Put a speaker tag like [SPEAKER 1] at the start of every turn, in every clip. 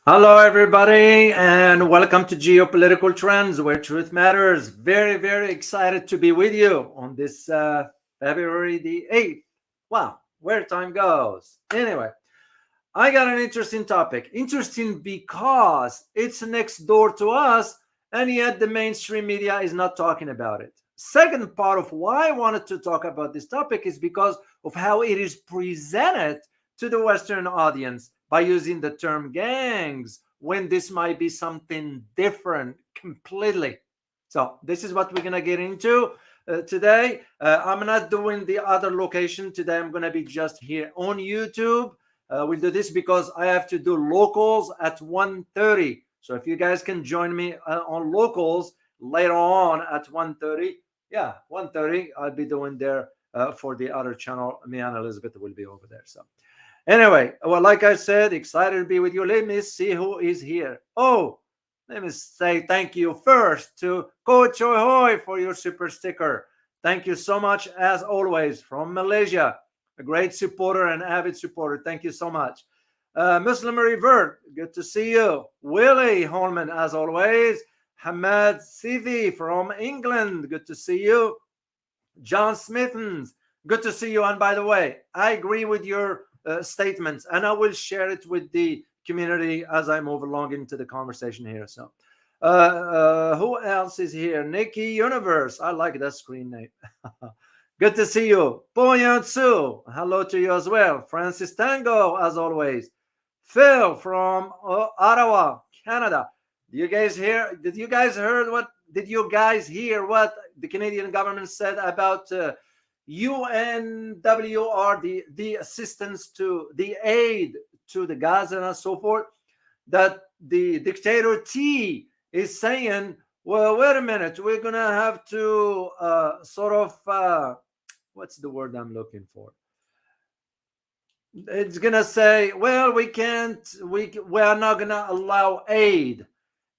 [SPEAKER 1] Hello, everybody, and welcome to Geopolitical Trends, where truth matters. Very, very excited to be with you on this February the 8th. Wow, where time goes. Anyway, I got an interesting topic. Interesting because it's next door to us, and yet the mainstream media is not talking about it. Second part of why I wanted to talk about this topic is because of how it is presented to the Western audience by using the term gangs when this might be something different completely. So, this is what we're going to get into today. I'm not doing the other location today. I'm going to be just here on YouTube. We'll do this because I have to do locals at 1:30. So if you guys can join me on locals later on at 1:30, yeah, 1:30, I'll be doing there for the other channel. Me and Elizabeth will be over there. So anyway, well, like I said, excited to be with you. Let me see who is here. Oh, let me say thank you first to Coach Hoy for your super sticker. Thank you so much, as always, from Malaysia. A great supporter and avid supporter. Thank you so much. Muslim Revert, good to see you. Willie Holman, as always. Hamad Sivi from England, good to see you. John Smithens, good to see you. And by the way, I agree with your statements, and I will share it with the community as I move along into the conversation here. So, who else is here? Nikki Universe, I like that screen name. Good to see you. Poyan Su, hello to you as well. Francis Tango, as always. Phil from Ottawa, Canada. Did you guys hear what the Canadian government said about UNWR, the assistance to the aid to the Gaza and so forth? That the dictator T is saying, well, wait a minute, we're going to have to what's the word I'm looking for? It's going to say, well, we are not going to allow aid.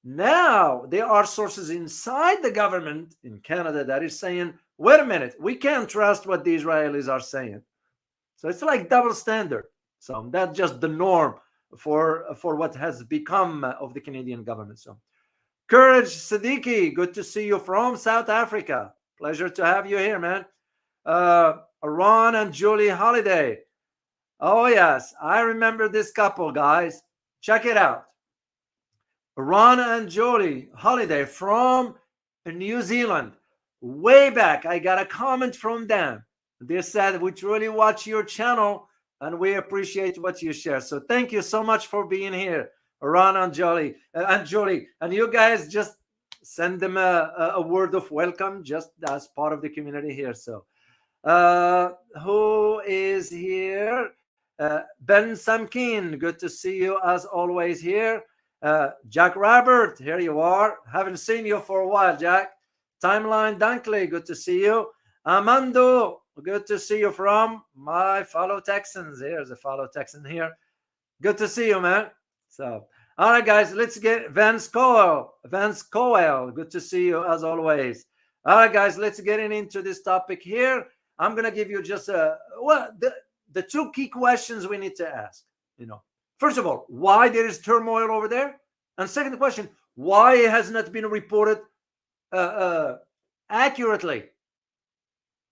[SPEAKER 1] Now, there are sources inside the government in Canada that is saying, wait a minute, we can't trust what the Israelis are saying. So it's like double standard. So that's just the norm for what has become of the Canadian government. So Courage Siddiqui, good to see you from South Africa. Pleasure to have you here, man. Ron and Julie Holiday. Oh, yes, I remember this couple, guys. Check it out. Ron and Julie Holiday from New Zealand. Way back, I got a comment from them. They said, we truly watch your channel and we appreciate what you share. So thank you so much for being here, Ron and Julie. And you guys just send them a word of welcome just as part of the community here. So who is here? Ben Samkin, good to see you as always here. Jack Robert, here you are. Haven't seen you for a while, Jack. Timeline Dunkley, good to see you. Amando, good to see you from my fellow Texans. Here's a fellow Texan here. Good to see you, man. So, all right, guys, let's get Vance Coel, good to see you as always. All right, guys, let's get into this topic here. I'm going to give you just the two key questions we need to ask. First of all, why there is turmoil over there? And second question, why it has not been reported accurately?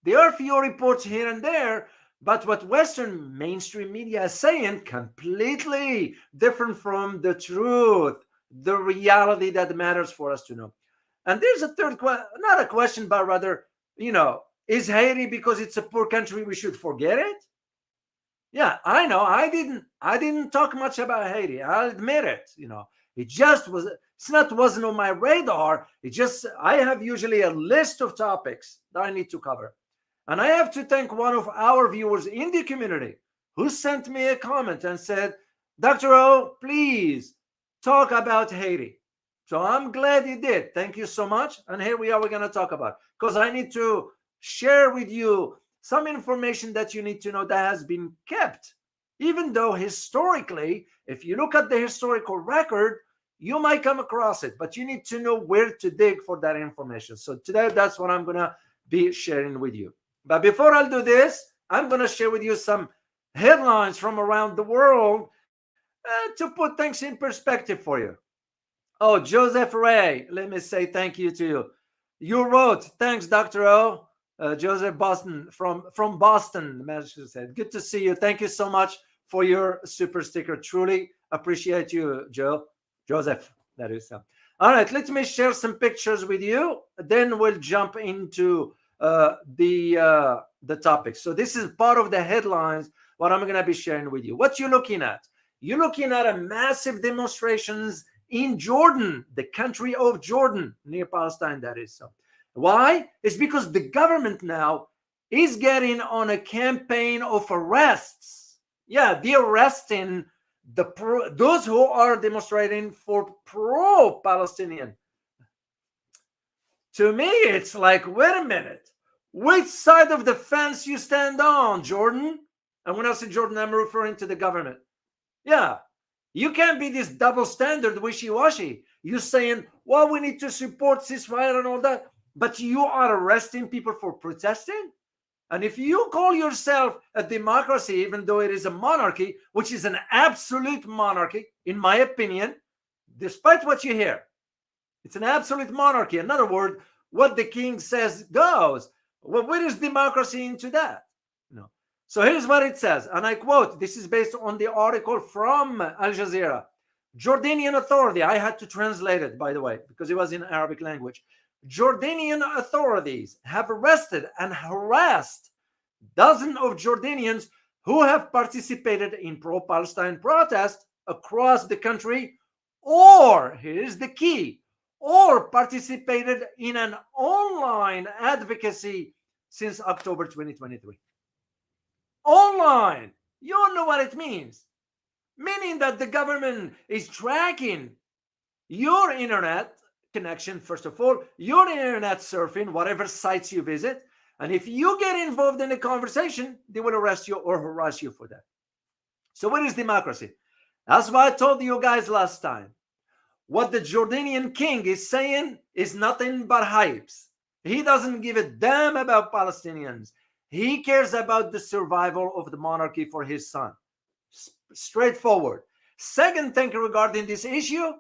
[SPEAKER 1] There are few reports here and there, but what Western mainstream media is saying completely different from the truth, the reality that matters for us to know. And there's a third question, not a question, but rather, is Haiti, because it's a poor country, we should forget it? Yeah, I know. I didn't talk much about Haiti. I'll admit it. It just wasn't on my radar. I have usually a list of topics that I need to cover. And I have to thank one of our viewers in the community who sent me a comment and said, Dr. O, please talk about Haiti. So I'm glad you did. Thank you so much. And here we are. We're going to talk about, because I need to share with you some information that you need to know that has been kept, even though historically, if you look at the historical record, you might come across it, but you need to know where to dig for that information. So today, that's what I'm going to be sharing with you. But before I do this, I'm going to share with you some headlines from around the world, to put things in perspective for you. Oh, Joseph Ray, let me say thank you to you. You wrote, thanks, Dr. O. Joseph Boston from Boston, Massachusetts. Good to see you. Thank you so much for your super sticker. Truly appreciate you, Joseph. That is so. All right, let me share some pictures with you. Then we'll jump into the topic. So this is part of the headlines. What I'm going to be sharing with you. What you're looking at? You're looking at a massive demonstrations in Jordan, the country of Jordan, near Palestine. That is so. Why? It's because the government now is getting on a campaign of arrests. Yeah, they're arresting those who are demonstrating for pro-Palestinian. To me, it's like, wait a minute, which side of the fence you stand on, Jordan? And when I say Jordan, I'm referring to the government. Yeah, you can't be this double standard, wishy-washy. You're saying, well, we need to support ceasefire and all that, but you are arresting people for protesting? And if you call yourself a democracy, even though it is a monarchy, which is an absolute monarchy, in my opinion, despite what you hear, it's an absolute monarchy. In other words, what the king says goes. Well, where is democracy into that? No. So here's what it says, and I quote, this is based on the article from Al Jazeera. Jordanian Authority, I had to translate it, by the way, because it was in Arabic language. Jordanian authorities have arrested and harassed dozens of Jordanians who have participated in pro-Palestine protests across the country, or, here's the key, or participated in an online advocacy since October 2023. Online. You all know what it means. Meaning that the government is tracking your internet connection, first of all, your internet surfing, whatever sites you visit. And if you get involved in a conversation, they will arrest you or harass you for that. So what is democracy? That's what I told you guys last time. What the Jordanian king is saying is nothing but hypes. He doesn't give a damn about Palestinians. He cares about the survival of the monarchy for his son. Straightforward. Second thing regarding this issue,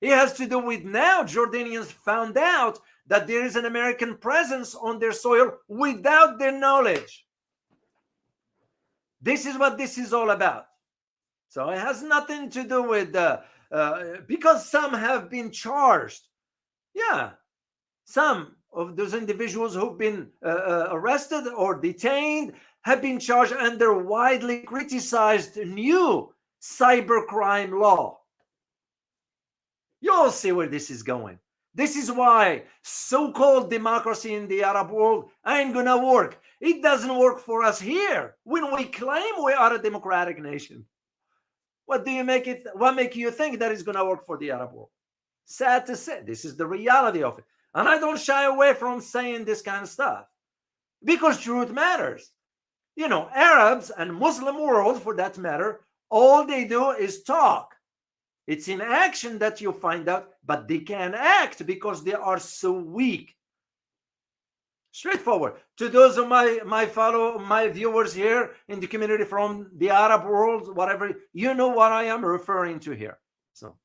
[SPEAKER 1] it has to do with now Jordanians found out that there is an American presence on their soil without their knowledge. This is what this is all about. So it has nothing to do with because some have been charged. Yeah, some of those individuals who've been arrested or detained have been charged under widely criticized new cybercrime law. You'll see where this is going. This is why so-called democracy in the Arab world ain't gonna work. It doesn't work for us here when we claim we are a democratic nation. What make you think that is gonna work for the Arab world? Sad to say, this is the reality of it. And I don't shy away from saying this kind of stuff because truth matters. You know, Arabs and Muslim world, for that matter, all they do is talk. It's in action that you find out, but they can't act because they are so weak. Straightforward. To those of my viewers here in the community from the Arab world, whatever, you know what I am referring to here. So,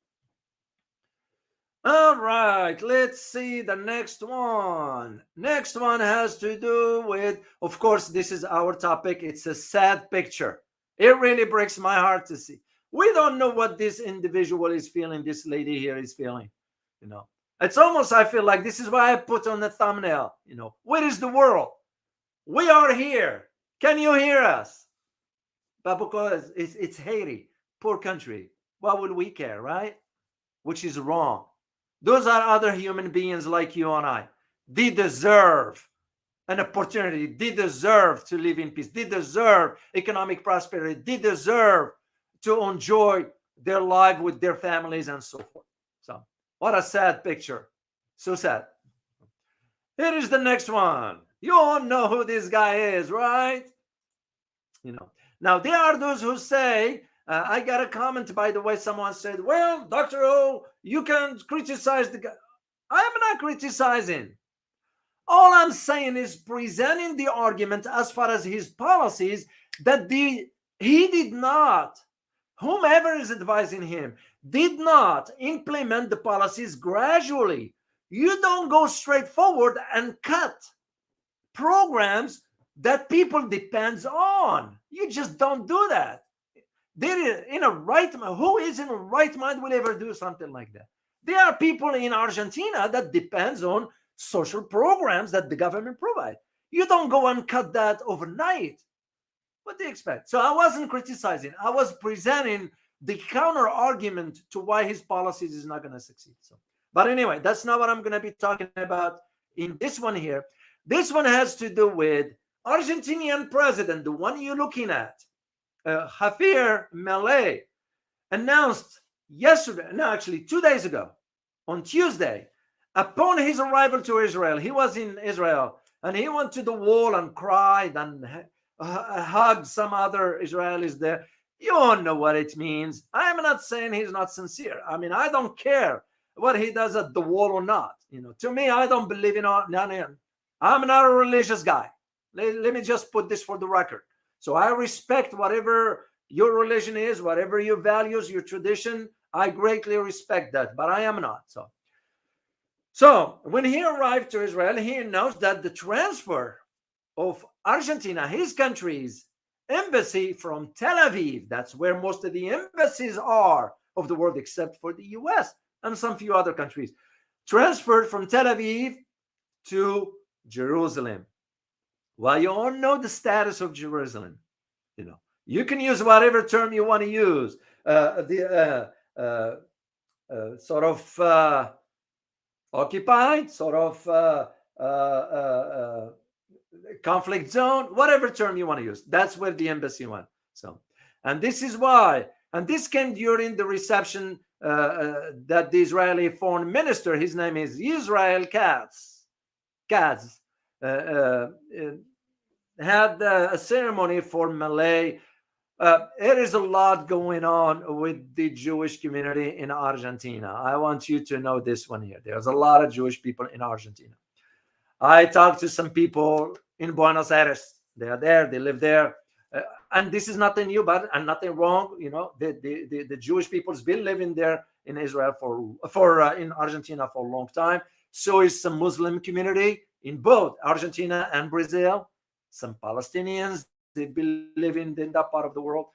[SPEAKER 1] all right, let's see the next one. Next one has to do with, of course, this is our topic. It's a sad picture. It really breaks my heart to see. We don't know what this individual is feeling, this lady here is feeling, you know. It's almost, I feel like this is why I put on the thumbnail, you know, where is the world? We are here. Can you hear us? But because it's Haiti, poor country, what would we care, right? Which is wrong. Those are other human beings like you and I. They deserve an opportunity. They deserve to live in peace. They deserve economic prosperity. They deserve to enjoy their life with their families and so forth. So, what a sad picture. So sad. Here is the next one. You all know who this guy is, right? You know. Now, there are those who say, I got a comment, by the way, someone said, well, Dr. O, you can criticize the guy. I'm not criticizing. All I'm saying is presenting the argument as far as his policies that he did not whomever is advising him, did not implement the policies gradually. You don't go straight forward and cut programs that people depends on. You just don't do that. They're in a right mind. Who is in a right mind will ever do something like that? There are people in Argentina that depends on social programs that the government provide. You don't go and cut that overnight. What do you expect? So I wasn't criticizing. I was presenting the counter argument to why his policies is not going to succeed. So, but anyway, that's not what I'm going to be talking about in this one here. This one has to do with Argentinian president, the one you're looking at, Javier Milei, announced yesterday, no, actually 2 days ago, on Tuesday, upon his arrival to Israel. He was in Israel and he went to the wall and cried and hugged some other Israelis there. You all know what it means. I'm not saying he's not sincere. I mean, I don't care what he does at the wall or not. You know, to me, I don't believe in none. I'm not a religious guy. Let me just put this for the record. So I respect whatever your religion is, whatever your values, your tradition. I greatly respect that, but I am not. So when he arrived to Israel, he announced that the transfer of Argentina, his country's embassy from Tel Aviv, that's where most of the embassies are of the world, except for the US and some few other countries, transferred from Tel Aviv to Jerusalem. Well, you all know the status of Jerusalem. You know, you can use whatever term you want to use. Sort of occupied, sort of conflict zone, whatever term you want to use. That's where the embassy went. So, and this is why. And this came during the reception that the Israeli foreign minister, his name is Israel Katz, had a ceremony for Milei. There is a lot going on with the Jewish community in Argentina. I want you to know this one here. There's a lot of Jewish people in Argentina. I talked to some people in Buenos Aires. They are there. They live there. And this is nothing new, but and nothing wrong. You know, the Jewish people's been living there in Israel in Argentina for a long time. So is some Muslim community in both Argentina and Brazil. Some Palestinians, they've been living in that part of the world.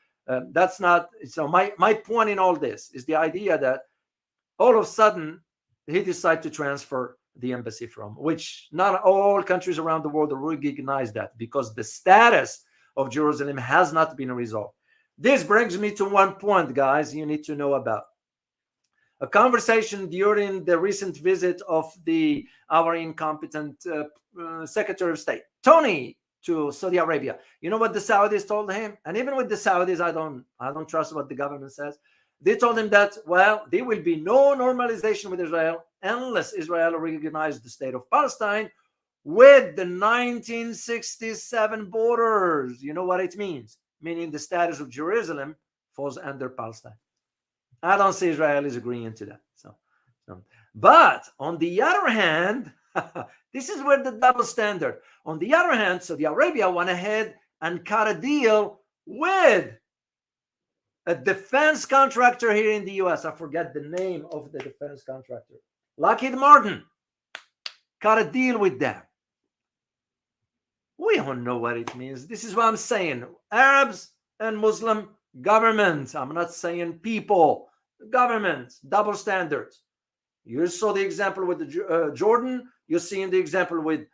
[SPEAKER 1] That's not, so my point in all this is the idea that all of a sudden he decided to transfer the embassy from, which not all countries around the world recognize that, because the status of Jerusalem has not been resolved. This brings me to one point, guys, you need to know about. A conversation during the recent visit of our incompetent Secretary of State, Tony, to Saudi Arabia. You know what the Saudis told him? And even with the Saudis, I don't trust what the government says. They told him that, well, there will be no normalization with Israel unless Israel recognizes the state of Palestine with the 1967 borders. You know what it means? Meaning the status of Jerusalem falls under Palestine. I don't see Israelis agreeing to that. But on the other hand, this is where the double standard. On the other hand, Saudi Arabia went ahead and cut a deal with a defense contractor here in the US. I forget the name of the defense contractor. Lockheed Martin cut a deal with them. We don't know what it means. This is what I'm saying. Arabs and Muslim governments. I'm not saying people. Governments. Double standards. You saw the example with Jordan. You're seeing the example with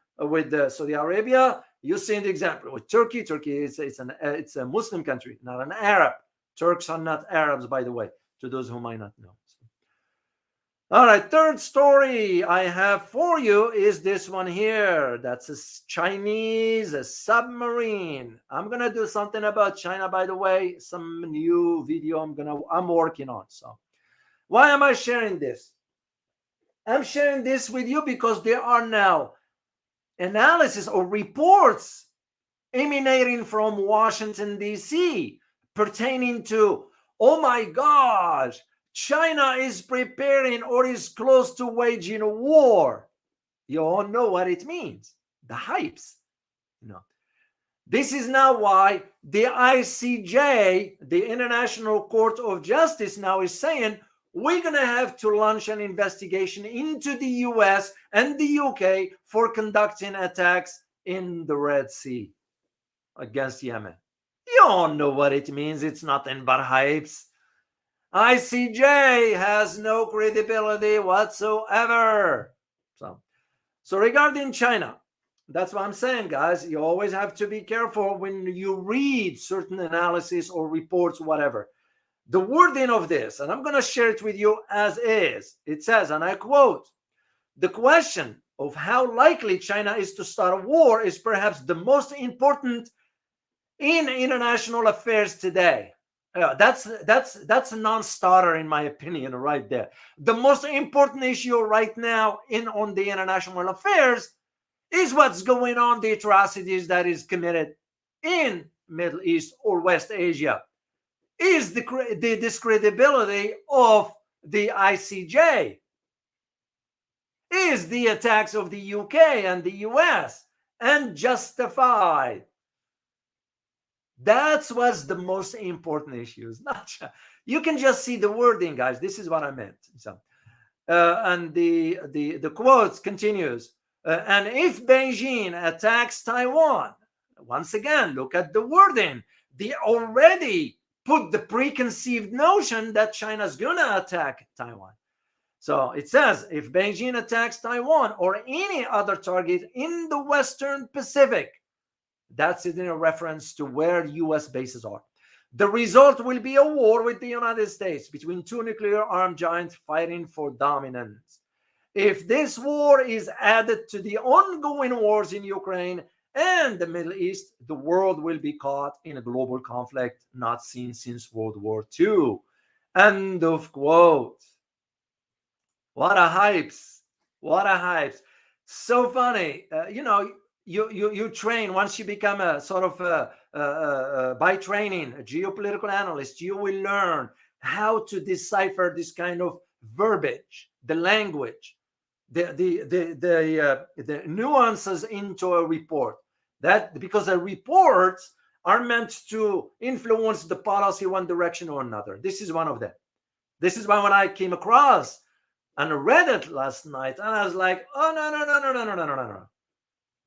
[SPEAKER 1] Saudi Arabia. You're seeing the example with Turkey. Turkey is it's a Muslim country, not an Arab. Turks are not Arabs, by the way, to those who might not know. All right, third story I have for you is this one here. That's a Chinese submarine. I'm gonna do something about China, by the way. Some new video I'm working on. So, why am I sharing this? I'm sharing this with you because there are now analysis or reports emanating from Washington, D.C. pertaining to, oh my gosh, China is preparing or is close to waging a war. You all know what it means. The hypes. This is now why the ICJ, the International Court of Justice, now is saying we're going to have to launch an investigation into the US and the UK for conducting attacks in the Red Sea against Yemen. You all know what it means. It's nothing but hypes. ICJ has no credibility whatsoever. So regarding China, that's what I'm saying, guys. You always have to be careful when you read certain analysis or reports, whatever. The wording of this, and I'm going to share it with you as is. It says, and I quote, "The question of how likely China is to start a war is perhaps the most important in international affairs today." That's a non-starter in my opinion, right there. The most important issue right now on the international affairs is what's going on, the atrocities that is committed in Middle East or West Asia, is the discredibility of the ICJ, is the attacks of the UK and the US, and justified. That's what's the most important issues. You can just see the wording, guys. This is what I meant. So, and the quote continues. And if Beijing attacks Taiwan, once again, look at the wording. They already put the preconceived notion that China's going to attack Taiwan. So it says, if Beijing attacks Taiwan or any other target in the Western Pacific, that's in a reference to where US bases are, the result will be a war with the United States between two nuclear armed giants fighting for dominance. If this war is added to the ongoing wars in Ukraine and the Middle East, the world will be caught in a global conflict not seen since World War II. End of quote. What a hypes. What a hypes. So funny. You train, once you become a sort of by training a geopolitical analyst, you will learn how to decipher this kind of verbiage, the language, the nuances into a report. That because the reports are meant to influence the policy one direction or another. This is one of them. This is why when I came across and read it last night, and I was like, oh no.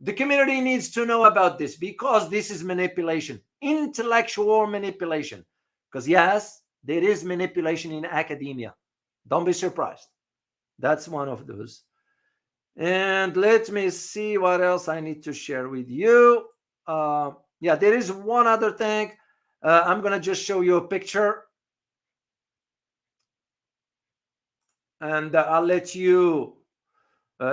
[SPEAKER 1] The community needs to know about this because this is manipulation, intellectual manipulation. Because yes, there is manipulation in academia. Don't be surprised. That's one of those. And let me see what else I need to share with you. Yeah, there is one other thing. I'm going to just show you a picture. And I'll let you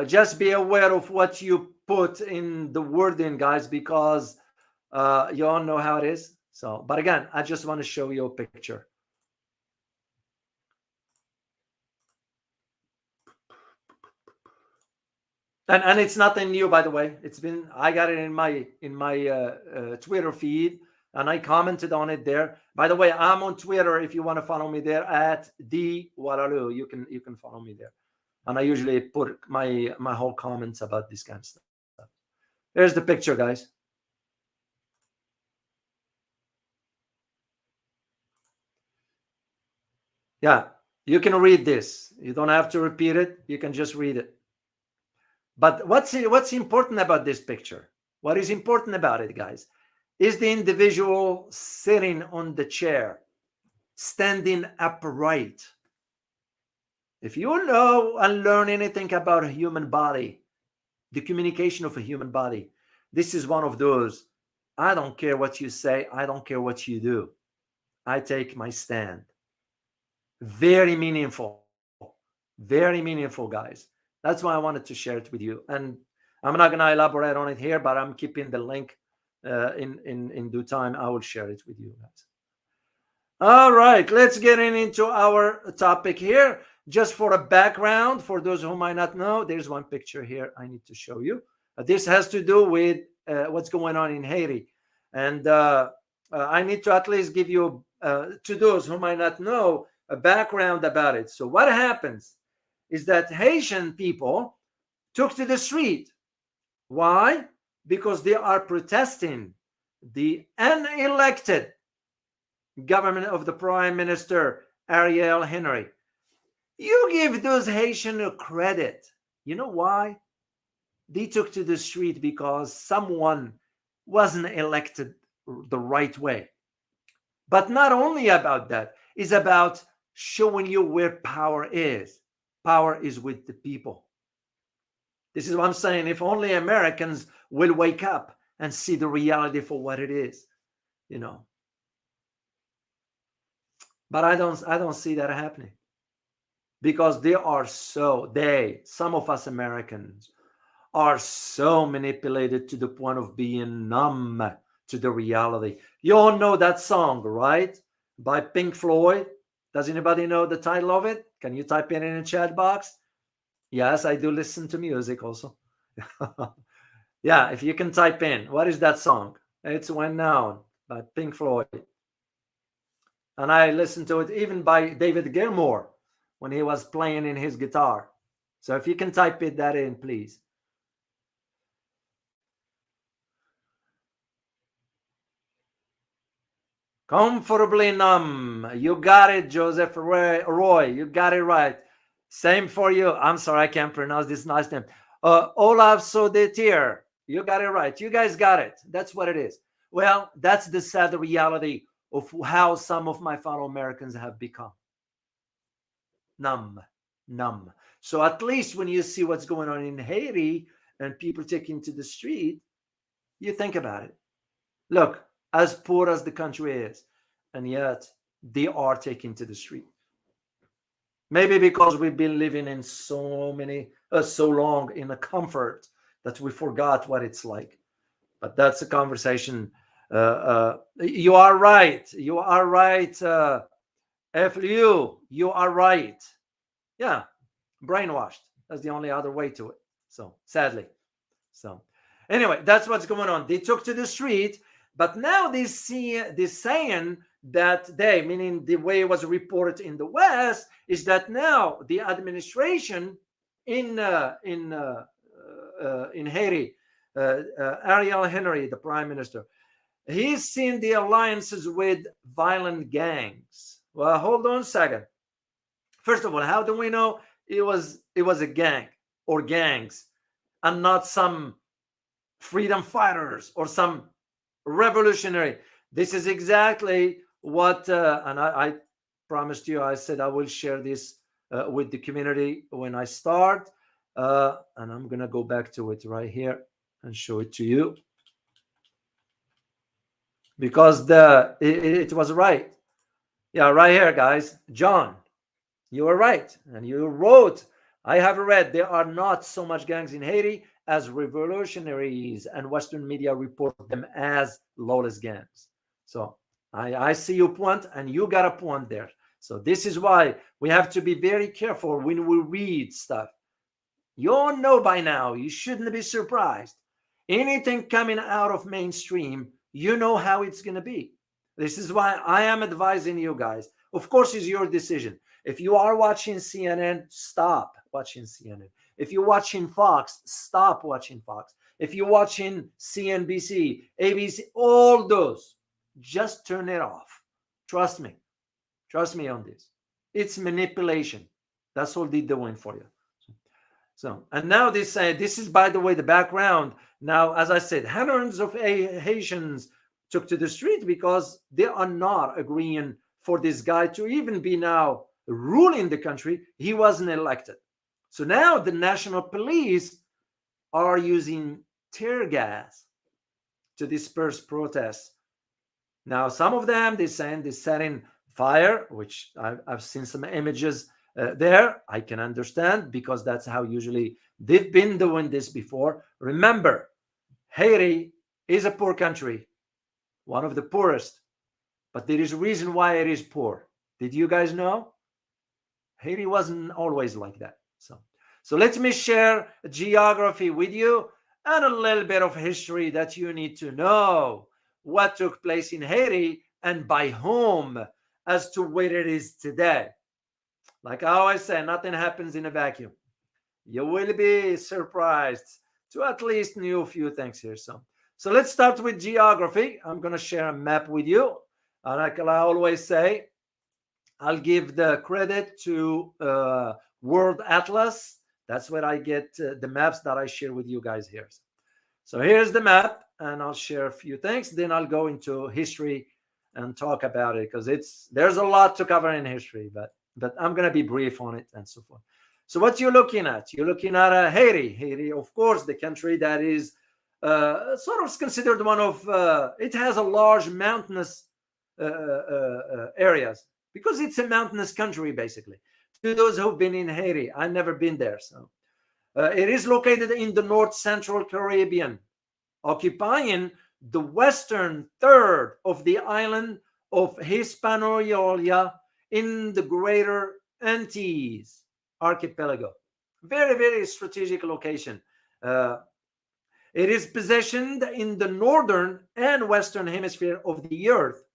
[SPEAKER 1] just be aware of what you put in the wording, guys, because you all know how it is. So, but again, I just want to show you a picture. And it's nothing new, by the way. It's been, I got it in my Twitter feed, and I commented on it there. By the way, I'm on Twitter if you want to follow me there at @dwalalu. You can follow me there. And I usually put my whole comments about this kind of stuff. There's the picture, guys. Yeah, you can read this. You don't have to repeat it. You can just read it. But what's important about this picture? What is important about it, guys, is the individual sitting on the chair, standing upright. If you know and learn anything about a human body, the communication of a human body, this is one of those. I don't care what you say. I don't care what you do. I take my stand. Very meaningful. Very meaningful, guys. That's why I wanted to share it with you. And I'm not going to elaborate on it here, but I'm keeping the link in due time. I will share it with you guys. All right, let's get into our topic here. Just for a background, for those who might not know, there's one picture here I need to show you. This has to do with what's going on in Haiti. And I need to at least give you, to those who might not know, a background about it. So what happens is that Haitian people took to the street. Why? Because they are protesting the unelected government of the Prime Minister Ariel Henry. You give those Haitians a credit. You know why? They took to the street because someone wasn't elected the right way. But not only about that, it's about showing you where power is. Power is with the people. This is what I'm saying. If only Americans will wake up and see the reality for what it is, you know. But I don't see that happening because some of us Americans are so manipulated to the point of being numb to the reality. You all know that song, right? By Pink Floyd. Does anybody know the title of it? Can you type it in the chat box? Yes, I do listen to music also. Yeah, if you can type in, what is that song? It's When Now by Pink Floyd. And I listened to it even by David Gilmour when he was playing in his guitar. So if you can type that in, please. Comfortably numb. You got it, Joseph Roy. You got it right. Same for you. I'm sorry, I can't pronounce this nice name. Olaf Sodetier. You got it right. You guys got it. That's what it is. Well, that's the sad reality of how some of my fellow Americans have become. Numb. So at least when you see what's going on in Haiti and people taking to the street, you think about it. Look, as poor as the country is, and yet they are taking to the street. Maybe because we've been living in so long in a comfort that we forgot what it's like. But that's a conversation. You are right. You are right. FLU, you are right. Yeah, brainwashed. That's the only other way to it. So sadly. So anyway, that's what's going on. They took to the street, but now they're saying that meaning the way it was reported in the West, is that now the administration in Haiti, Ariel Henry, the prime minister, he's seen the alliances with violent gangs. Well, hold on a second. First of all, how do we know it was a gang or gangs and not some freedom fighters or some revolutionary? This is exactly what, and I promised you, I said I will share this with the community when I start. And I'm going to go back to it right here and show it to you. Because it was right. Yeah, right here, guys. John, you were right. And you wrote, I have read there are not so much gangs in Haiti as revolutionaries, and Western media report them as lawless gangs. So I see your point, and you got a point there. So this is why we have to be very careful when we read stuff. You all know by now, you shouldn't be surprised. Anything coming out of mainstream, you know how it's going to be. This is why I am advising you guys. Of course, it's your decision. If you are watching CNN, stop watching CNN. If you're watching Fox, stop watching Fox. If you're watching CNBC, ABC, all those, just turn it off. Trust me. Trust me on this. It's manipulation. That's all they're doing for you. So, and now they say, this is, by the way, the background. Now, as I said, hundreds of Haitians took to the street because they are not agreeing for this guy to even be now ruling the country. He wasn't elected. So now the national police are using tear gas to disperse protests. Now, some of them, they're saying they're setting fire, which I've seen some images there. I can understand because that's how usually they've been doing this before. Remember, Haiti is a poor country, one of the poorest, but there is a reason why it is poor. Did you guys know? Haiti wasn't always like that. So let me share geography with you and a little bit of history that you need to know. What took place in Haiti and by whom as to where it is today. Like I always say, nothing happens in a vacuum. You will be surprised to at least know a few things here. So let's start with geography. I'm going to share a map with you. And like I always say, I'll give the credit to World Atlas. That's where I get the maps that I share with you guys here. So here's the map, and I'll share a few things. Then I'll go into history and talk about it, because there's a lot to cover in history, but I'm going to be brief on it and so forth. So what you're looking at? You're looking at Haiti. Haiti, of course, the country that is sort of considered one of, it has a large mountainous areas, because it's a mountainous country, basically. To those who've been in Haiti, I've never been there. So it is located in the North Central Caribbean, occupying the western third of the island of Hispaniola in the Greater Antilles archipelago. Very, very strategic location. It is positioned in the northern and western hemisphere of the earth.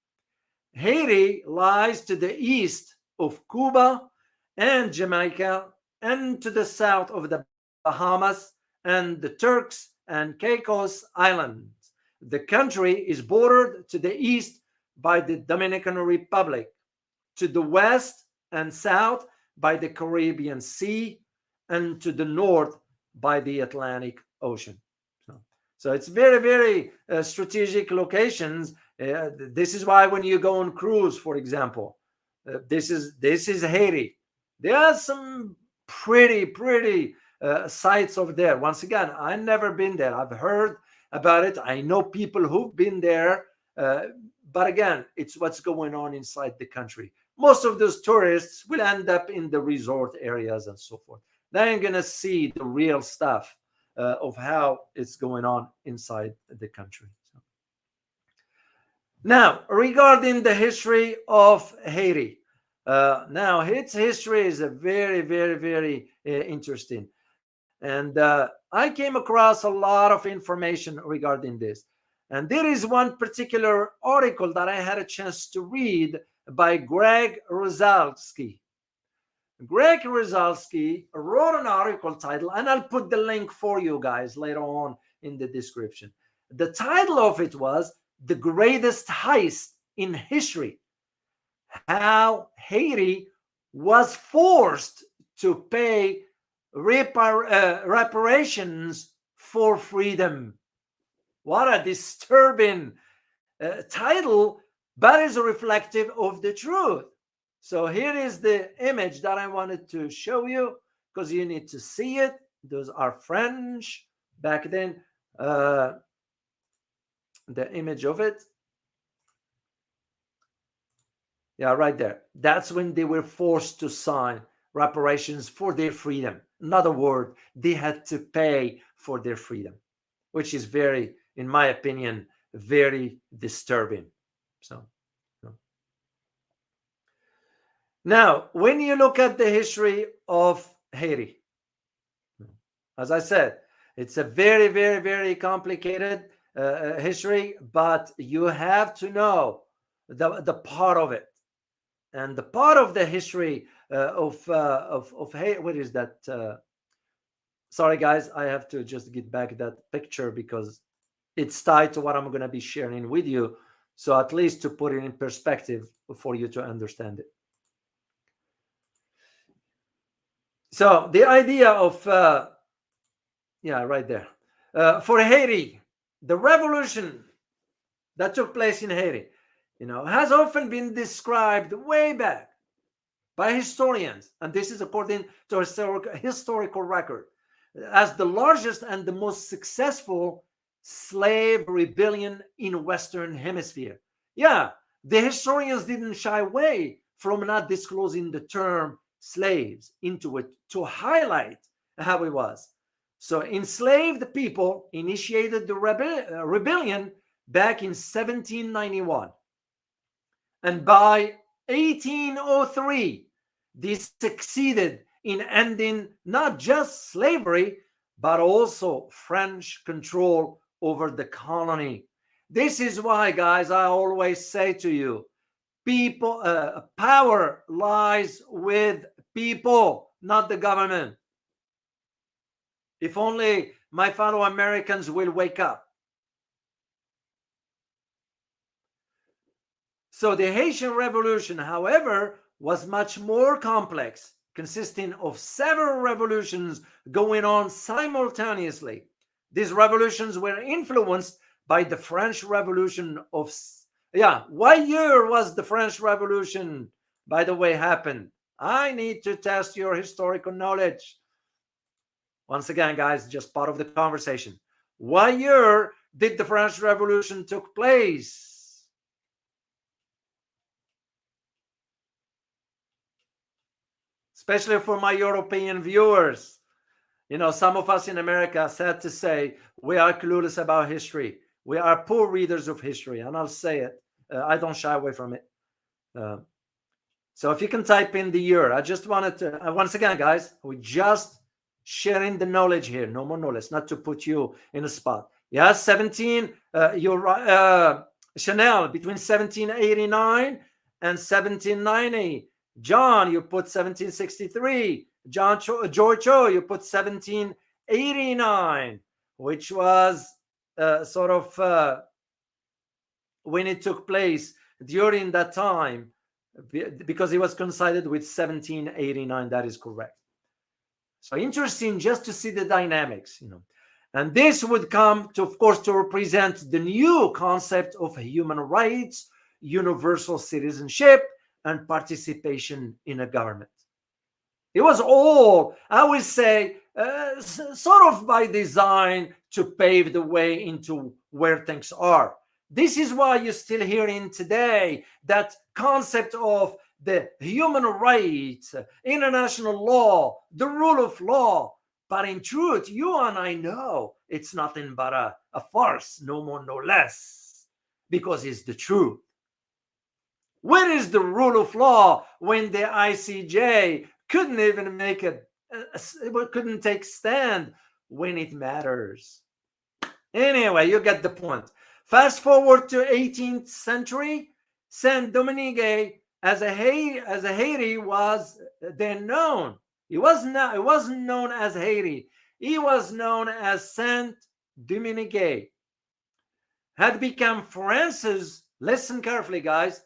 [SPEAKER 1] Haiti lies to the east of Cuba and Jamaica, and to the south of the Bahamas and the Turks and Caicos Islands. The country is bordered to the east by the Dominican Republic, to the west and south by the Caribbean Sea, and to the north by the Atlantic Ocean. So it's very, very strategic locations. This is why when you go on cruise, for example, this is Haiti. There are some pretty sites over there. Once again, I've never been there. I've heard about it. I know people who've been there. But again, it's what's going on inside the country. Most of those tourists will end up in the resort areas and so forth. They ain't going to see the real stuff of how it's going on inside the country. So. Now, regarding the history of Haiti, now its history is a very interesting, and I came across a lot of information regarding this. And there is one particular article that I had a chance to read by Greg Rosalsky. Greg Rosalsky wrote an article titled, and I'll put the link for you guys later on in the description. The title of it was "The Greatest Heist in History: How Haiti Was Forced to Pay Reparations for Freedom." What a disturbing title, but is reflective of the truth. So here is the image that I wanted to show you, because you need to see it. Those are French back then. The image of it. Yeah, right there. That's when they were forced to sign reparations for their freedom. In other words, they had to pay for their freedom, which is very, in my opinion, very disturbing. So. Now, when you look at the history of Haiti, as I said, it's a very complicated history, but you have to know the part of it. And the part of the history of Haiti, what is that? Sorry, guys, I have to just get back that picture because it's tied to what I'm going to be sharing with you. So at least to put it in perspective for you to understand it. So the idea of, yeah, right there. For Haiti, the revolution that took place in Haiti, has often been described way back by historians, and this is according to historical record, as the largest and the most successful slave rebellion in Western Hemisphere. Yeah, the historians didn't shy away from not disclosing the term slaves into it to highlight how it was. So enslaved people initiated the rebellion back in 1791. And by 1803, they succeeded in ending not just slavery, but also French control over the colony. This is why, guys, I always say to you, people, power lies with people, not the government. If only my fellow Americans will wake up. So the Haitian Revolution, however, was much more complex, consisting of several revolutions going on simultaneously. These revolutions were influenced by the French Revolution of, yeah, what year was the French Revolution, by the way, happened? I need to test your historical knowledge. Once again, guys, just part of the conversation. What year did the French Revolution took place? Especially for my European viewers. You know, some of us in America, sad to say, we are clueless about history. We are poor readers of history, and I'll say it. I don't shy away from it. So if you can type in the year, I just wanted to, once again, guys, we just sharing the knowledge here. No more knowledge, not to put you in a spot. Yeah, 17, you're right. Chanel, between 1789 and 1790. John, you put 1763. George Cho, you put 1789, which was sort of when it took place during that time, because it was coincided with 1789. That is correct. So interesting just to see the dynamics, you know. And this would come to, of course, to represent the new concept of human rights, universal citizenship, and participation in a government. It was all, I would say, sort of by design to pave the way into where things are. This is why you're still hearing today that concept of the human rights, international law, the rule of law. But in truth, you and I know it's nothing but a farce, no more, no less, because it's the truth. Where is the rule of law when the ICJ couldn't even make couldn't take stand when it matters? Anyway, you get the point. Fast forward to 18th century, Saint Domingue as a Haiti was then known. It wasn't known as Haiti. He was known as Saint Domingue. Had become France's, listen carefully, guys,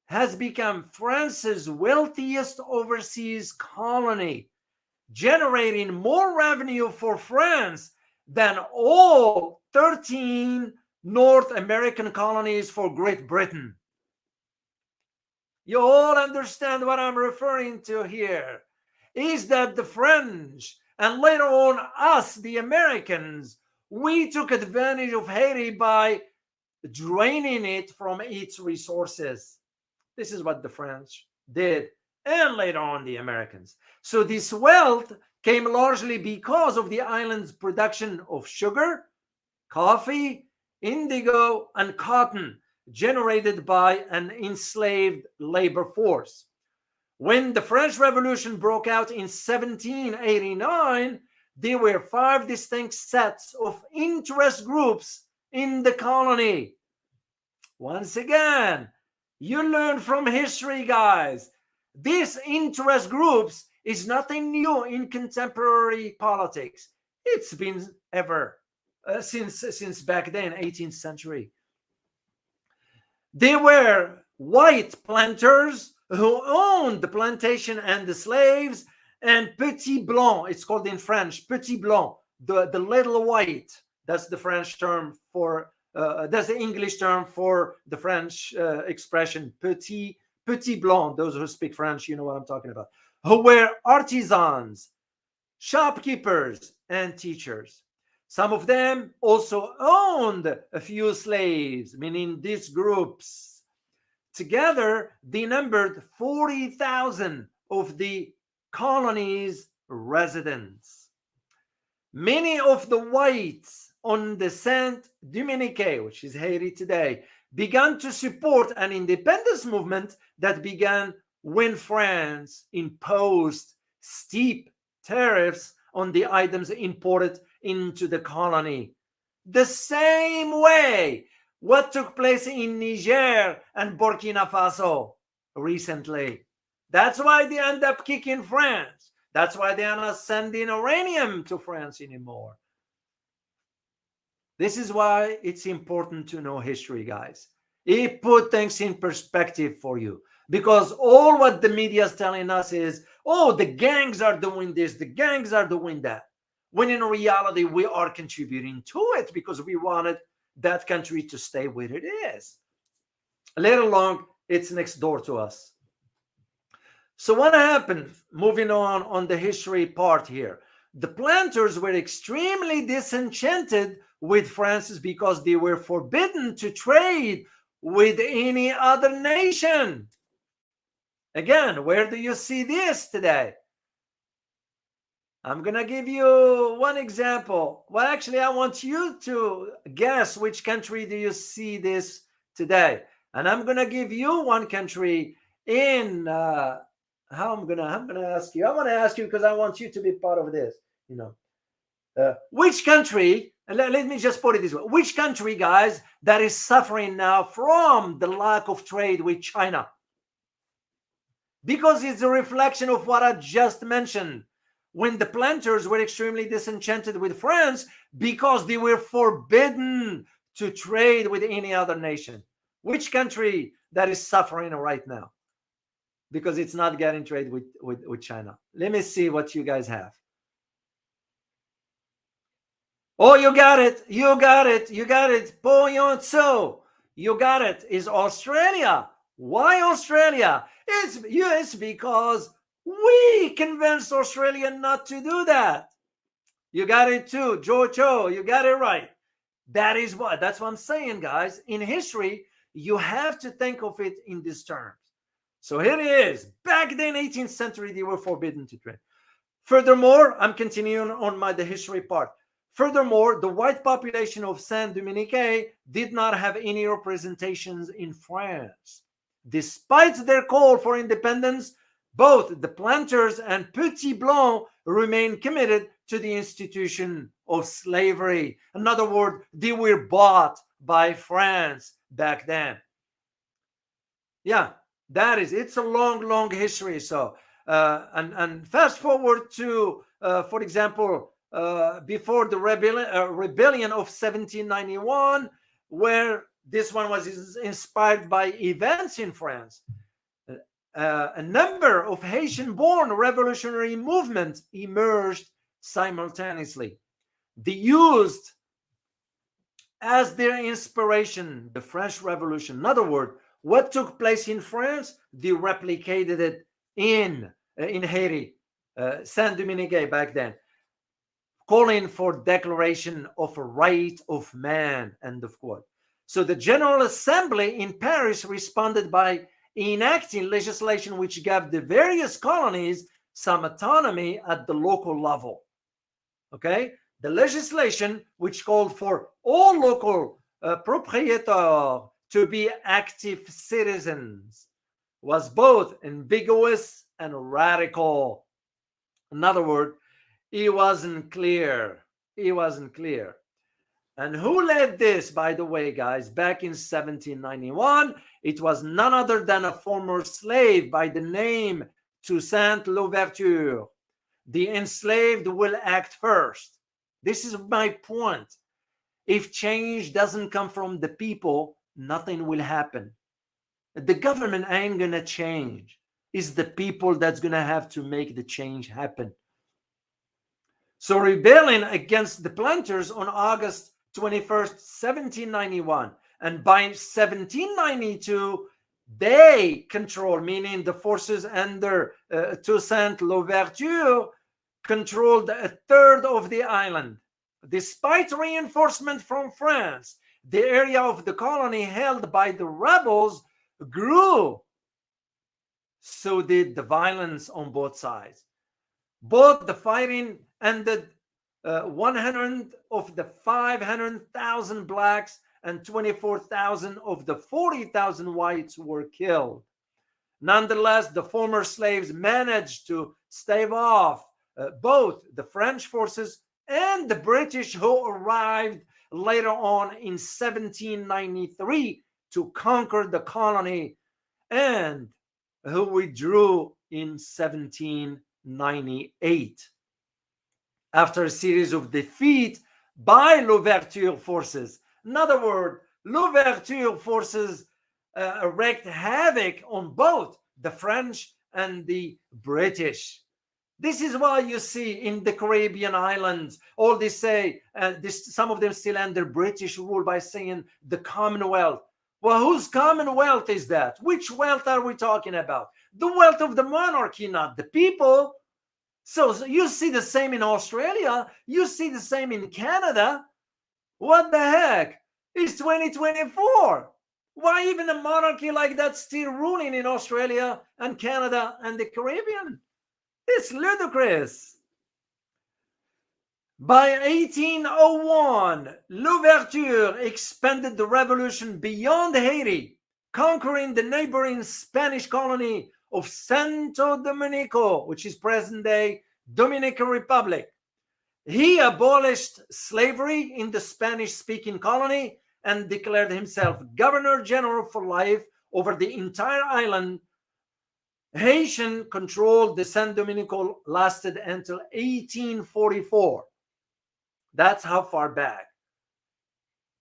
[SPEAKER 1] has become France's wealthiest overseas colony, generating more revenue for France than all 13 North American colonies for Great Britain. You all understand what I'm referring to here. Is that the French and later on us, the Americans, we took advantage of Haiti by draining it from its resources. This is what the French did, and later on the Americans. So this wealth came largely because of the island's production of sugar, coffee, indigo, and cotton, generated by an enslaved labor force. When the French Revolution broke out in 1789, there were 5 distinct sets of interest groups in the colony. Once again, you learn from history, guys. These interest groups is nothing new in contemporary politics. It's been ever since back then, 18th century. They were white planters who owned the plantation and the slaves, and petit blanc, it's called in French, petit blanc, the little white. That's the French term for, that's the English term for the French expression, petit blanc. Those who speak French, you know what I'm talking about. Who were artisans, shopkeepers, and teachers. Some of them also owned a few slaves, meaning these groups. Together, they numbered 40,000 of the colony's residents. Many of the whites on the Saint Domingue, which is Haiti today, began to support an independence movement that began when France imposed steep tariffs on the items imported into the colony. The same way what took place in Niger and Burkina Faso recently. That's why they end up kicking France. That's why they are not sending uranium to France anymore. This is why it's important to know history, guys. He put things in perspective for you, because all what the media is telling us is, oh, the gangs are doing this, the gangs are doing that, when in reality we are contributing to it because we wanted that country to stay where it is, let alone it's next door to us. So what happened? Moving on the history part here. The planters were extremely disenchanted with France because they were forbidden to trade with any other nation. Again, where do you see this today? I'm going to give you one example. Well, actually, I want you to guess which country do you see this today. And I'm going to give you one country in how I'm gonna ask you. I want to ask you because I want you to be part of this. Which country? Let me just put it this way: which country, guys, that is suffering now from the lack of trade with China? Because it's a reflection of what I just mentioned. When the planters were extremely disenchanted with France because they were forbidden to trade with any other nation. Which country that is suffering right now? Because it's not getting trade with China. Let me see what you guys have. Oh, you got it. You got it. You got it. Poyonso. You got it. Is Australia. Why Australia? It's because we convinced Australia not to do that. You got it too. Jojo, you got it right. That's what I'm saying, guys. In history, you have to think of it in these terms. So here it is. Back then, 18th century, they were forbidden to trade. Furthermore, I'm continuing on the history part. Furthermore, the white population of Saint-Dominique did not have any representations in France. Despite their call for independence, both the planters and Petit Blanc remained committed to the institution of slavery. In other words, they were bought by France back then. Yeah, it's a long history. So, and fast forward to, for example, before the rebellion of 1791, where this one was inspired by events in France. A number of Haitian-born revolutionary movements emerged simultaneously. They used as their inspiration the French Revolution. In other words, what took place in France, they replicated it in Haiti, Saint-Dominique back then, calling for declaration of a right of man, end of quote. So the General Assembly in Paris responded by enacting legislation which gave the various colonies some autonomy at the local level. Okay? The legislation which called for all local proprietors to be active citizens was both ambiguous and radical. In other words, it wasn't clear. It wasn't clear. And who led this, by the way, guys? Back in 1791, it was none other than a former slave by the name Toussaint Louverture. The enslaved will act first. This is my point. If change doesn't come from the people, nothing will happen. The government ain't going to change. It's the people that's going to have to make the change happen. So rebelling against the planters on August 21st, 1791. And by 1792, they control, meaning the forces under Toussaint Louverture, controlled a third of the island. Despite reinforcement from France, the area of the colony held by the rebels grew. So did the violence on both sides. Both the fighting ended 100 of the 500,000 blacks and 24,000 of the 40,000 whites were killed. Nonetheless, the former slaves managed to stave off both the French forces and the British, who arrived later on in 1793 to conquer the colony and who withdrew in 1798. After a series of defeat by Louverture forces. In other words, Louverture forces wreaked havoc on both the French and the British. This is why you see in the Caribbean islands, all they say, some of them still under British rule by saying the Commonwealth. Well, whose Commonwealth is that? Which wealth are we talking about? The wealth of the monarchy, not the people. So you see the same in Australia. You see the same in Canada. What the heck? It's 2024. Why even a monarchy like that still ruling in Australia and Canada and the Caribbean? It's ludicrous. By 1801, Louverture expanded the revolution beyond Haiti, conquering the neighboring Spanish colony of Santo Domingo, which is present-day Dominican Republic. He abolished slavery in the Spanish-speaking colony and declared himself governor-general for life over the entire island. Haitian control the San Domingo lasted until 1844. That's how far back.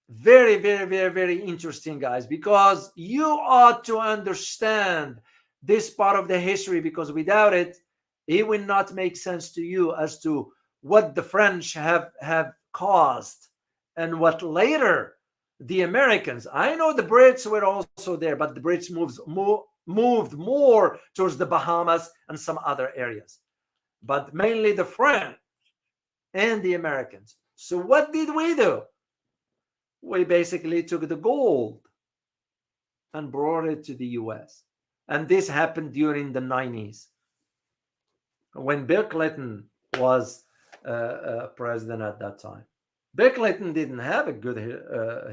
[SPEAKER 1] Very, very, very, very interesting, guys, because you ought to understand this part of the history, because without it, it will not make sense to you as to what the French have caused and what later the Americans. I know the Brits were also there, but the Brits moved more towards the Bahamas and some other areas, but mainly the French and the Americans. So what did we do? We basically took the gold and brought it to the US. And this happened during the 90s when Bill Clinton was president at that time. Bill Clinton didn't have a good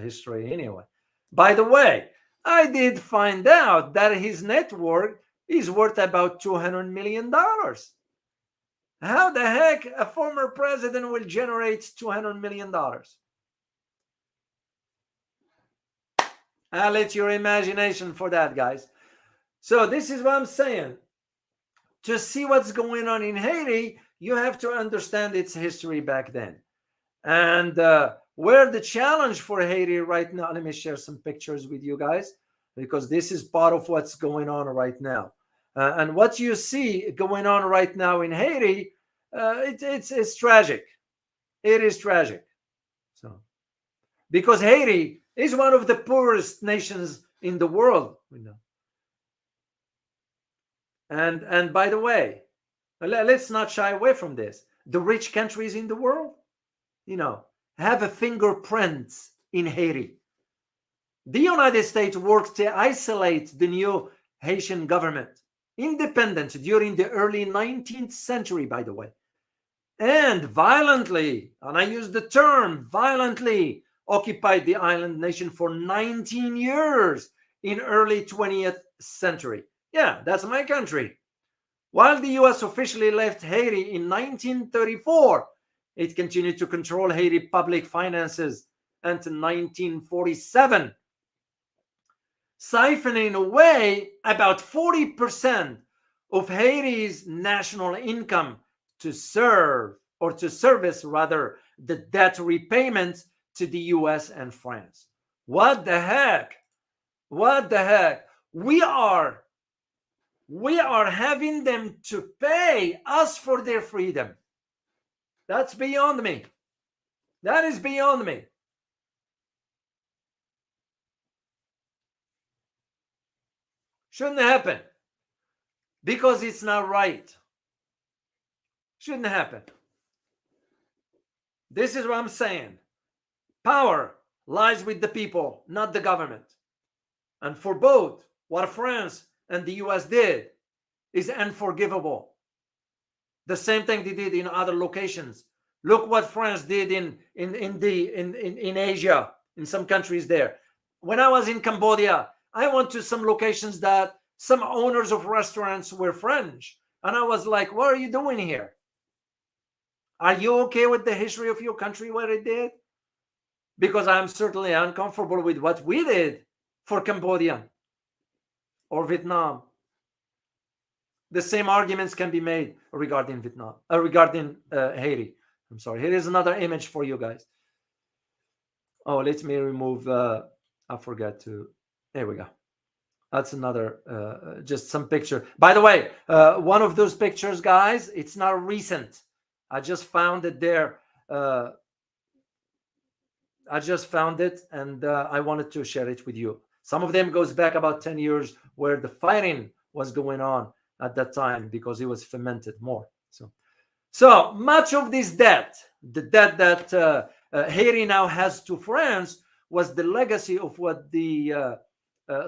[SPEAKER 1] history anyway. By the way, I did find out that his net worth is worth about $200 million. How the heck a former president will generate $200 million? I'll let your imagination for that, guys. So this is what I'm saying. To see what's going on in Haiti, you have to understand its history back then. And where the challenge for Haiti right now, let me share some pictures with you guys, because this is part of what's going on right now. And what you see going on right now in Haiti, it's tragic. It is tragic. So, because Haiti is one of the poorest nations in the world, we know. And by the way, let's not shy away from this. The rich countries in the world, have a fingerprint in Haiti. The United States worked to isolate the new Haitian government, independent during the early 19th century, by the way, and violently, and I use the term violently, occupied the island nation for 19 years in early 20th century. Yeah, that's my country. While the US officially left Haiti in 1934, it continued to control Haiti public finances until 1947, siphoning away about 40% of Haiti's national income to service the debt repayments to the US and France. What the heck? What the heck? We are having them to pay us for their freedom. That's beyond me. That is beyond me. Shouldn't happen, because it's not right. Shouldn't happen. This is what I'm saying. Power lies with the people, not the government. And for both, what France and the US did is unforgivable. The same thing they did in other locations. Look what France did in Asia, in some countries there. When I was in Cambodia, I went to some locations that some owners of restaurants were French. And I was like, what are you doing here? Are you okay with the history of your country, what it did? Because I'm certainly uncomfortable with what we did for Cambodia or Vietnam. The same arguments can be made regarding Vietnam, regarding Haiti. I'm sorry. Here is another image for you guys. Oh, let me remove. I forgot to. There we go. That's another, just some picture. By the way, one of those pictures, guys, it's not recent. I just found it there. I just found it, and I wanted to share it with you. Some of them goes back about 10 years, where the fighting was going on at that time, because it was fermented more. So much of this debt, the debt that Haiti now has to France, was the legacy of what the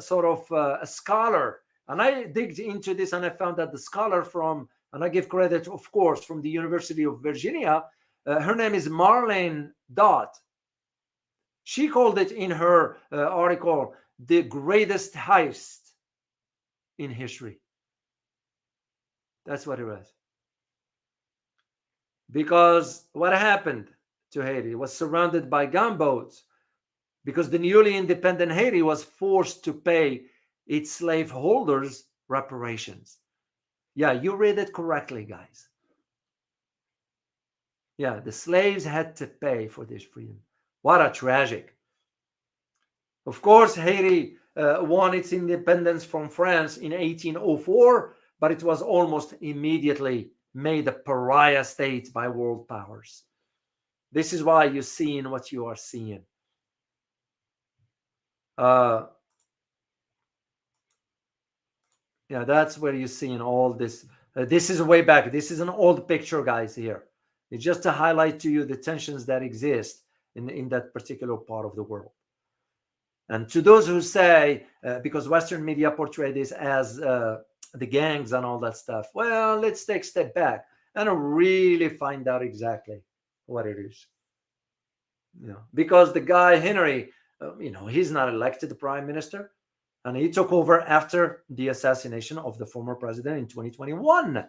[SPEAKER 1] sort of a scholar, and I digged into this, and I found that the scholar from, and I give credit, of course, from the University of Virginia, her name is Marlene Dodd. She called it in her article the greatest heist in history. That's what it was. Because what happened to Haiti? It was surrounded by gunboats, because the newly independent Haiti was forced to pay its slaveholders reparations. Yeah, you read it correctly, guys. Yeah, the slaves had to pay for this freedom. What a tragic. Of course, Haiti won its independence from France in 1804, but it was almost immediately made a pariah state by world powers. This is why you're seeing what you are seeing. Yeah, that's where you're seeing all this. This is way back. This is an old picture, guys, here. It's just to highlight to you the tensions that exist in that particular part of the world. And to those who say, because Western media portray this as the gangs and all that stuff, well, let's take a step back and really find out exactly what it is. Because the guy Henry, he's not elected prime minister, and he took over after the assassination of the former president in 2021.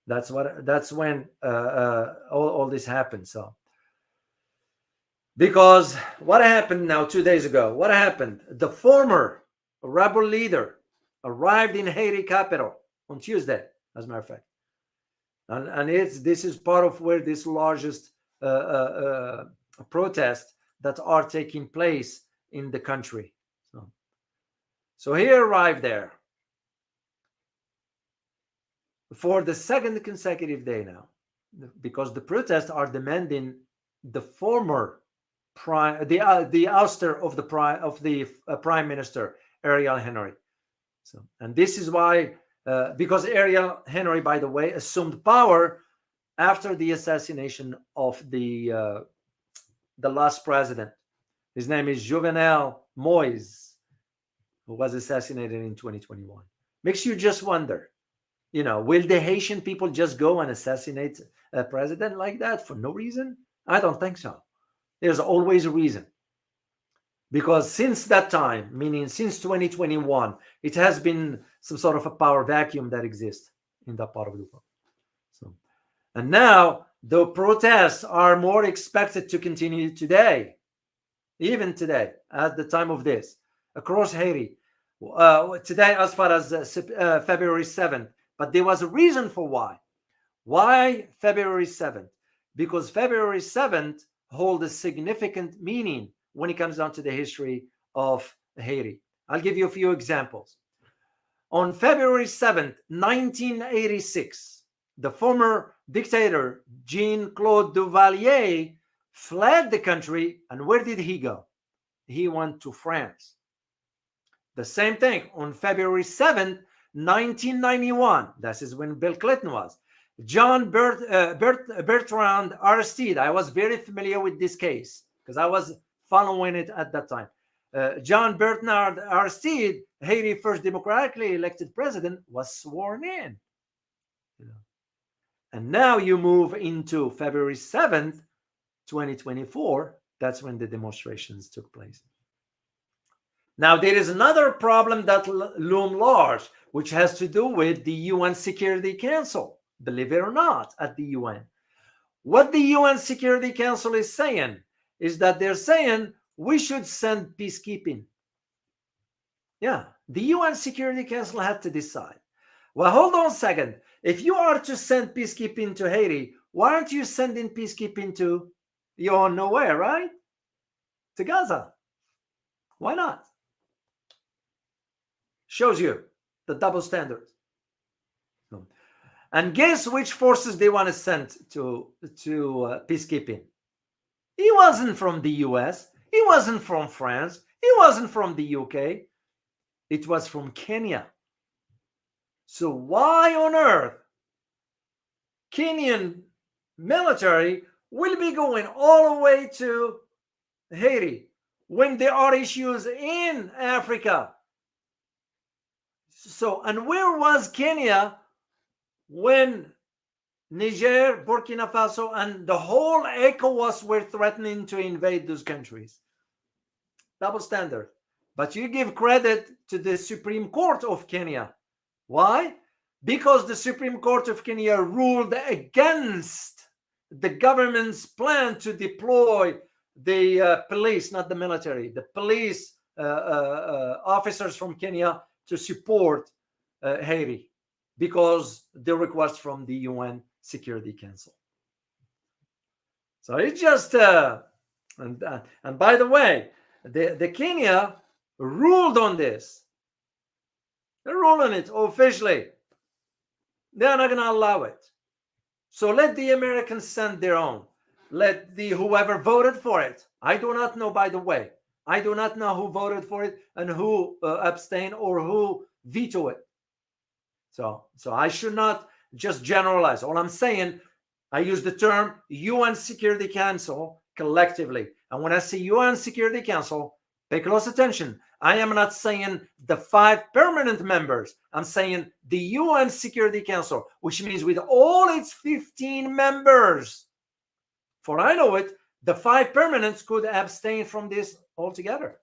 [SPEAKER 1] That's when all this happened. So, because what happened now 2 days ago? What happened? The former rebel leader arrived in Haiti capital on Tuesday, as a matter of fact, and this is part of where this largest protests that are taking place in the country. So he arrived there for the second consecutive day now, because the protests are demanding the former the ouster of the prime minister Ariel Henry. And this is why, because Ariel Henry, by the way, assumed power after the assassination of the last president. His name is Jovenel Moise, who was assassinated in 2021. Makes you just wonder, will the Haitian people just go and assassinate a president like that for no reason? I don't think so. There's always a reason. Because since that time, meaning since 2021, it has been some sort of a power vacuum that exists in that part of the world. And now the protests are more expected to continue today, even today, at the time of this, across Haiti. Today, as far as February 7th, but there was a reason for why. Why February 7th? Because February 7th holds a significant meaning when it comes down to the history of Haiti. I'll give you a few examples. On February 7th, 1986, the former dictator Jean-Claude Duvalier fled the country, and where did he go? He went to France. The same thing on February 7th, 1991. This is when Bill Clinton was. John Bertrand Aristide. I was very familiar with this case because I was following it at that time. John Bertrand Aristide, Haiti's first democratically elected president, was sworn in. And now you move into February 7th, 2024. That's when the demonstrations took place. Now, there is another problem that looms large, which has to do with the UN Security Council, believe it or not, at the UN. What the UN Security Council is saying is that they're saying we should send peacekeeping. Yeah, the UN Security Council had to decide. Well, hold on a second. If you are to send peacekeeping to Haiti, why aren't you sending peacekeeping to, you're nowhere, right? To Gaza. Why not? Shows you the double standard. And guess which forces they want to send to peacekeeping? He wasn't from the US. He wasn't from France. He wasn't from the UK. It was from Kenya. So why on earth Kenyan military will be going all the way to Haiti when there are issues in Africa? So, and where was Kenya when Niger, Burkina Faso, and the whole ECOWAS were threatening to invade those countries? Double standard. But you give credit to the Supreme Court of Kenya. Why? Because the Supreme Court of Kenya ruled against the government's plan to deploy the police, not the military, the police officers from Kenya to support Haiti, because the request from the UN Security Council. So it's just and by the way, the Kenya ruled on this. They ruled on it officially. They're not going to allow it. So let the Americans send their own. Let the whoever voted for it. I do not know, by the way. I do not know who voted for it and who abstained or who vetoed it. So I should not just generalize. All I'm saying, I use the term UN Security Council collectively. And when I say UN Security Council, pay close attention. I am not saying the 5 permanent members. I'm saying the UN Security Council, which means with all its 15 members. For I know it, the 5 permanents could abstain from this altogether.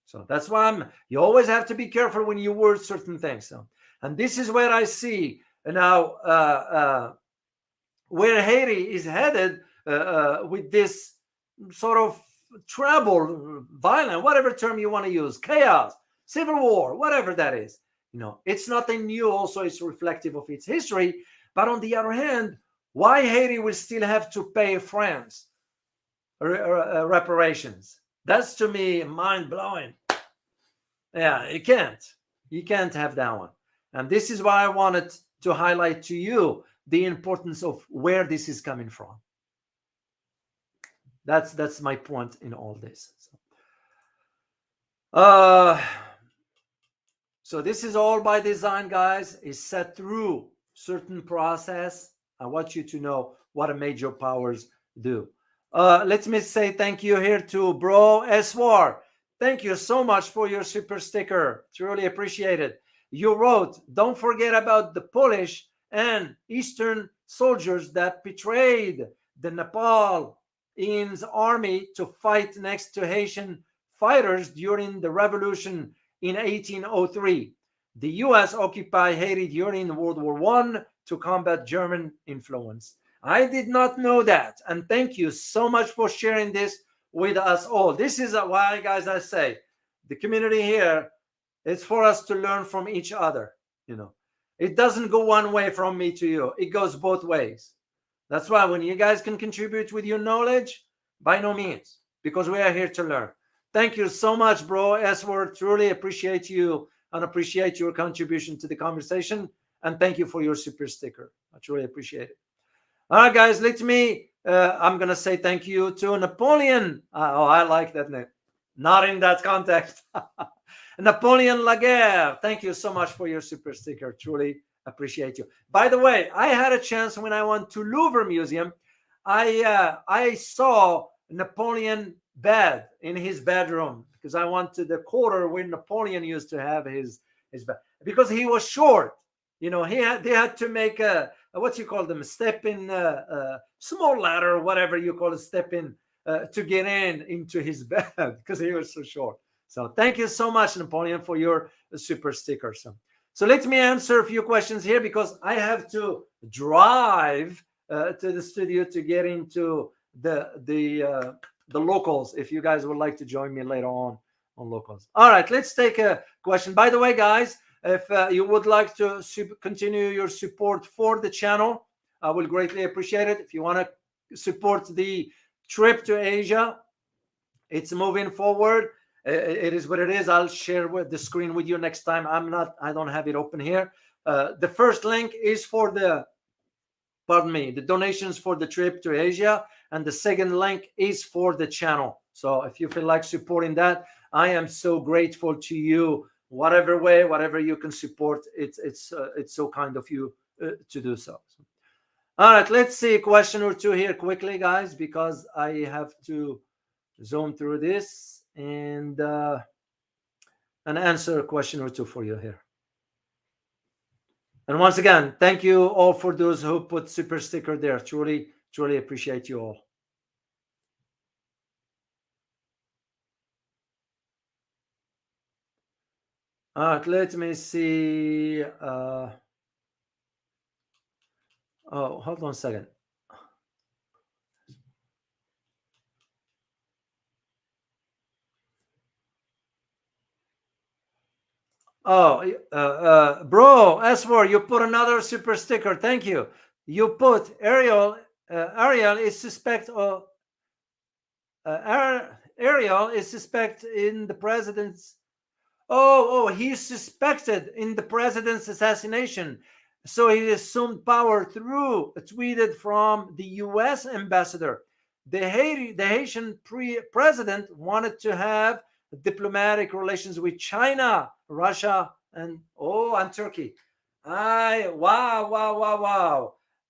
[SPEAKER 1] So that's why you always have to be careful when you word certain things. So, and this is where I see now where Haiti is headed with this sort of trouble, violent, whatever term you want to use, chaos, civil war, whatever that is. It's nothing new. Also, it's reflective of its history. But on the other hand, why Haiti will still have to pay France reparations? That's, to me, mind-blowing. Yeah, you can't have that one. And this is why I wanted to highlight to you the importance of where this is coming from. That's my point in all this. So this is all by design, guys. It's set through certain process. I want you to know what a major powers do. Let me say thank you here to Bro Eswar. Thank you so much for your super sticker. Truly appreciate it. You wrote, don't forget about the Polish and Eastern soldiers that betrayed the Nepalese army to fight next to Haitian fighters during the revolution in 1803. The US occupied Haiti during World War I to combat German influence. I did not know that. And thank you so much for sharing this with us all. This is why, guys, I say the community here, it's for us to learn from each other. It doesn't go one way from me to you. It goes both ways. That's why when you guys can contribute with your knowledge, by no means, because we are here to learn. Thank you so much, Bro S-Word. Truly appreciate you and appreciate your contribution to the conversation. And thank you for your super sticker. I truly appreciate it. All right, guys, I'm going to say thank you to Napoleon. I like that name. Not in that context. Napoleon Laguerre. Thank you so much for your super sticker. Truly appreciate you. By the way, I had a chance when I went to Louvre Museum. I saw Napoleon bed in his bedroom because I went to the quarter where Napoleon used to have his bed because he was short. They had to make a what you call them, step in, small ladder, whatever you call it, step in to get into his bed because he was so short. So thank you so much, Napoleon, for your super sticker. So let me answer a few questions here because I have to drive to the studio to get into the locals. If you guys would like to join me later on locals. All right, let's take a question. By the way, guys, if you would like to continue your support for the channel, I will greatly appreciate it. If you want to support the trip to Asia, it's moving forward. it is what it is. I'll share the screen with you next time. I don't have it open here. The first link is for the donations for the trip to Asia, and the second link is for the channel. So if you feel like supporting that, I am so grateful to you. Whatever way, whatever you can support, it's so kind of you to do so. All right, let's see a question or two here quickly, guys, because I have to zoom through this and answer a question or two for you here. And once again, thank you all for those who put super sticker there. Truly, truly appreciate you all. All right, let me see. Oh, hold on a second. Oh, bro, S4, you put another super sticker. Thank you. You put Ariel. Ariel is suspect of. Ariel is suspect in the president's. Oh, he's suspected in the president's assassination. So he assumed power through a tweeted from the U.S. ambassador. The Haitian president wanted to have diplomatic relations with China, Russia, and Turkey. Wow.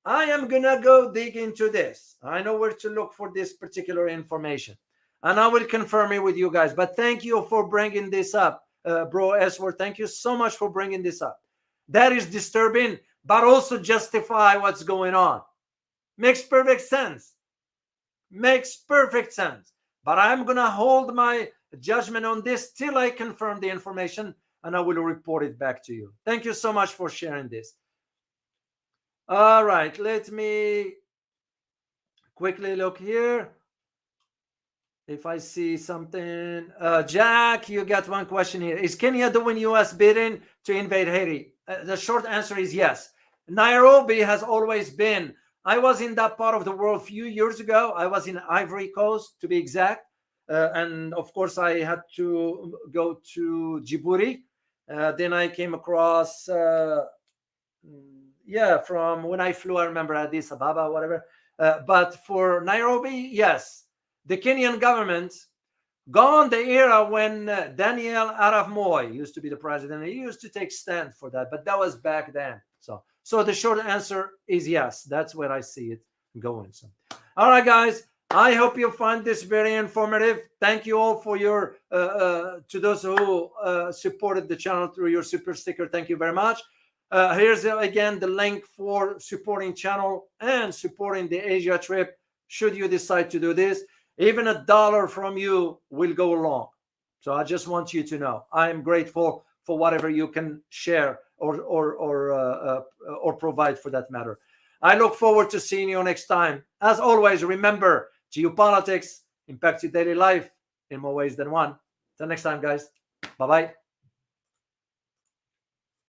[SPEAKER 1] I am gonna go dig into this. I know where to look for this particular information, and I will confirm it with you guys. But thank you for bringing this up, bro Esward. Thank you so much for bringing this up. That is disturbing, but also justify what's going on. Makes perfect sense. But I'm gonna hold my judgment on this till I confirm the information, and I will report it back to you. Thank you so much for sharing this. All right, let me quickly look here if I see something. Jack, you got one question here. Is Kenya doing U.S. bidding to invade Haiti? The short answer is yes. Nairobi has always been. I was in that part of the world a few years ago. I was in Ivory Coast, to be exact. And of course, I had to go to Djibouti. Then I came across, from when I flew, I remember Addis Ababa, whatever. But for Nairobi, yes. The Kenyan government, gone the era when Daniel Arap Moi used to be the president. He used to take stand for that, but that was back then. So the short answer is yes. That's where I see it going. So, all right, guys. I hope you find this very informative. Thank you all for your to those who supported the channel through your super sticker. Thank you very much. Here's again the link for supporting channel and supporting the Asia trip. Should you decide to do this, even $1 from you will go along. So I just want you to know I am grateful for whatever you can share or provide for that matter. I look forward to seeing you next time. As always, remember, geopolitics impacts your daily life in more ways than one. Till next time, guys. Bye-bye.